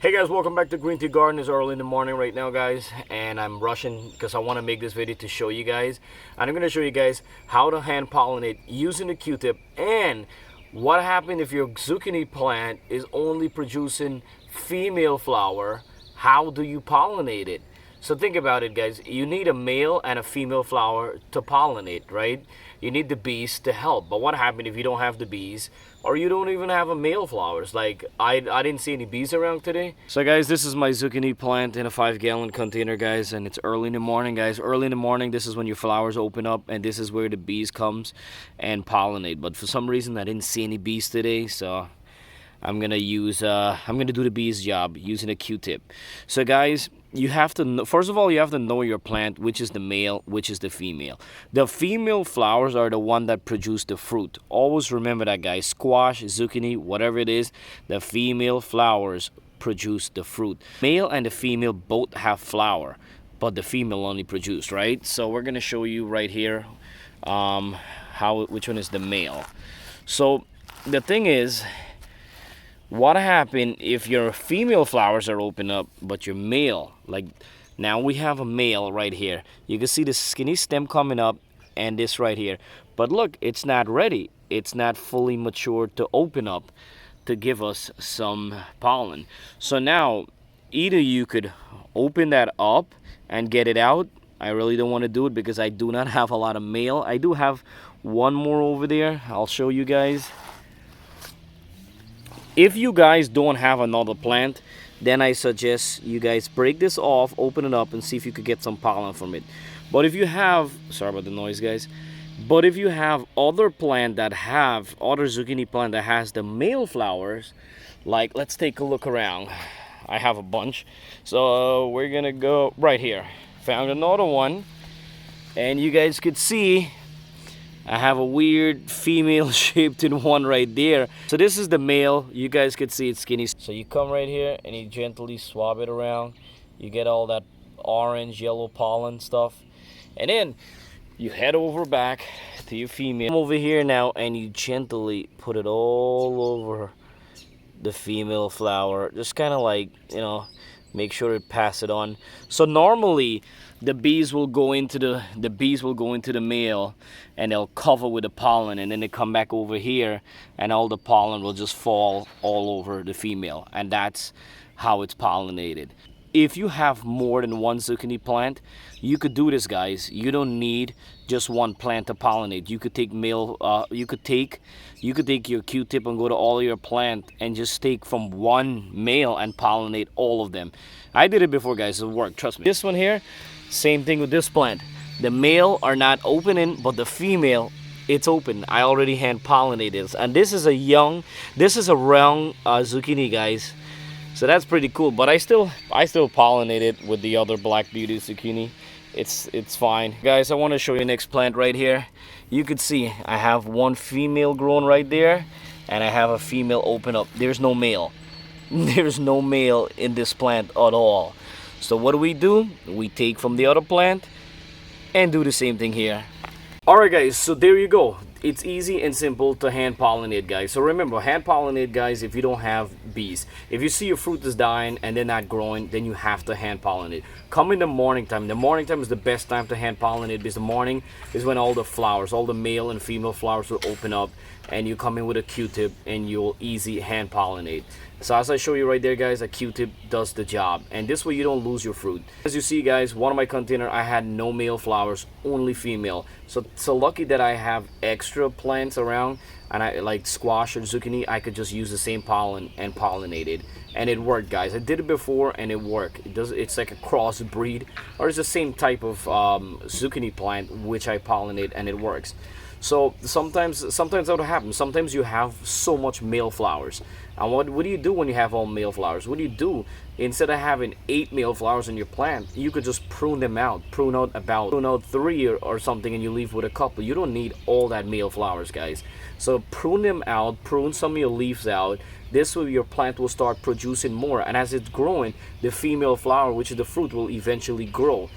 Hey guys, welcome back to GreenTGarden. It's early in the morning right now, guys, and I'm rushing because I want to make this video to show you guys. And I'm going to show you guys how to hand pollinate using a Q-tip, and what happens if your zucchini plant is only producing female flower. How do you pollinate it? So think about it, guys. You need a male and a female flower to pollinate, right? You need the bees to help. But what happens if you don't have the bees, or you don't even have a male flowers? Like I didn't see any bees around today. So guys, this is my zucchini plant in a 5-gallon container, guys, and it's early in the morning, guys. Early in the morning, this is when your flowers open up, and this is where the bees comes and pollinate. But for some reason, I didn't see any bees today, so I'm gonna do the bees job using a Q-tip. So guys, you have to know, first of all, you have to know your plant, which is the male, which is the female. The female flowers are the one that produce the fruit. Always remember that, guys. Squash, zucchini, whatever it is, the female flowers produce the fruit. Male and the female both have flower, but the female only produce, right? So we're gonna show you right here which one is the male. So the thing is, what happens if your female flowers are open up but your male, like now we have a male right here, you can see the skinny stem coming up and this right here, but look, it's not ready, it's not fully matured to open up to give us some pollen. So now either you could open that up and get it out. I really don't want to do it because I do not have a lot of male. I do have one more over there, I'll show you guys. If you guys don't have another plant, then I suggest you guys break this off, open it up, and see if you could get some pollen from it. But if you have, sorry about the noise, guys, but if you have other zucchini plant that has the male flowers, like let's take a look around. I have a bunch, so we're gonna go right here. Found another one, and you guys could see I have a weird female shaped in one right there. So this is the male. You guys could see it's skinny. So you come right here and you gently swab it around. You get all that orange, yellow pollen stuff. And then you head over back to your female. Come over here now and you gently put it all over the female flower. Just kind of like, make sure it pass it on. So normally the bees will go into the male and they'll cover with the pollen, and then they come back over here and all the pollen will just fall all over the female, and that's how it's pollinated. If you have more than one zucchini plant, you could do this, guys. You don't need just one plant to pollinate. You could take your Q-tip and go to all your plant and just take from one male and pollinate all of them. I did it before, guys. It worked, trust me. This one here, same thing with this plant. The male are not opening, but the female, it's open. I already hand pollinated, and this is a young zucchini, guys. So that's pretty cool. But I still pollinate it with the other Black Beauty zucchini. It's fine, guys. I want to show you the next plant right here. You could see I have one female grown right there, and I have a female open up. There's no male. There's no male in this plant at all. So what do? We take from the other plant and do the same thing here. Alright, guys, so there you go. It's easy and simple to hand pollinate, guys. So remember, hand pollinate, guys, if you don't have bees. If you see your fruit is dying and they're not growing, then you have to hand pollinate. Come in the morning time. The morning time is the best time to hand pollinate, because the morning is when all the flowers, all the male and female flowers will open up, and you come in with a Q-tip and you'll easy hand pollinate. So as I show you right there, guys, a Q-tip does the job, and this way you don't lose your fruit. As you see, guys, one of my container, I had no male flowers, only female. So lucky that I have extra plants around, and I like squash or zucchini, I could just use the same pollen and pollinate it, and it worked, guys. I did it before and it worked. It's like a crossbreed, or it's the same type of zucchini plant which I pollinate, and it works. So sometimes that will happen. Sometimes you have so much male flowers, and what do you do when you have all male flowers? What do you do? Instead of having 8 male flowers in your plant, you could just prune them out. Prune out 3 or something, and you leave with a couple. You don't need all that male flowers, guys. So prune them out, prune some of your leaves out. This way your plant will start producing more, and as it's growing, the female flower, which is the fruit, will eventually grow.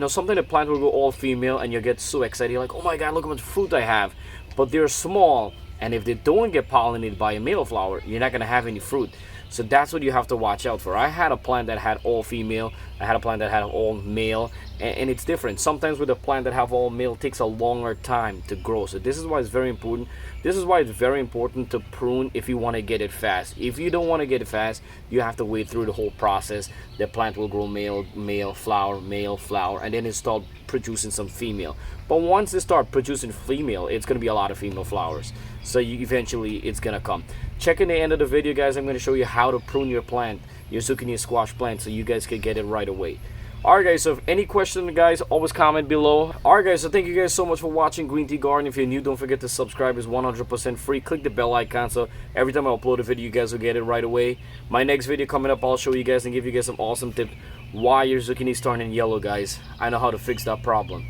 Sometimes the plant will go all female and you get so excited, you're like, oh my god, look how much fruit I have. But they're small, and if they don't get pollinated by a male flower, you're not going to have any fruit. So that's what you have to watch out for. I had a plant that had all female, I had a plant that had all male, and it's different. Sometimes with a plant that have all male, it takes a longer time to grow. So this is why it's very important. This is why it's very important to prune if you want to get it fast. If you don't want to get it fast, you have to wait through the whole process. The plant will grow male flower, and then it start producing some female. But once they start producing female, it's going to be a lot of female flowers. So eventually it's going to come. Check in the end of the video, guys. I'm going to show you how to prune your plant, your zucchini squash plant, so you guys can get it right away. Alright guys, so if any questions, guys, always comment below. Alright guys, so thank you guys so much for watching GreenTGarden. If you're new, don't forget to subscribe. It's 100% free. Click the bell icon so every time I upload a video, you guys will get it right away. My next video coming up, I'll show you guys and give you guys some awesome tips why your zucchini is turning yellow, guys. I know how to fix that problem.